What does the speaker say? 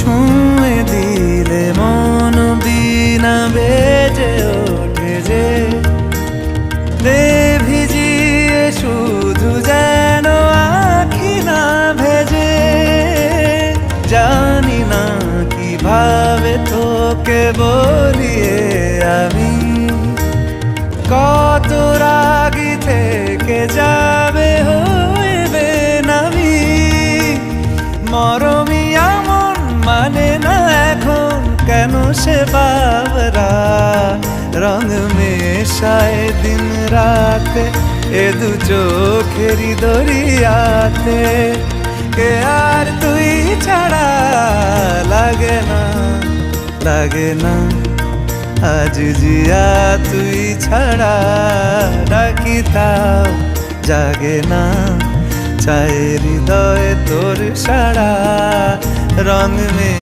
ছুঁয়ে দিলে মন বিনা বেজে ওঠে যে দে ভিজিয়ে শুধু যেন আখি না ভেজে। জানি না কিভাবে তোকে বলিয়ে আমি কত রাগি থেকে যাবে হইবে নামি। মরমি এমন মানে না এখন কেন সে বাবরা রং মেশায় দিন রাতে এ দু চোখেরই দরিয়াতে। কে আর তুই ছাড়া লাগে না লাগে না আজ জিয়া তুই ছাড়া ডাকি তাও জাগে না। চায় হৃদয় তোর সারা রং মে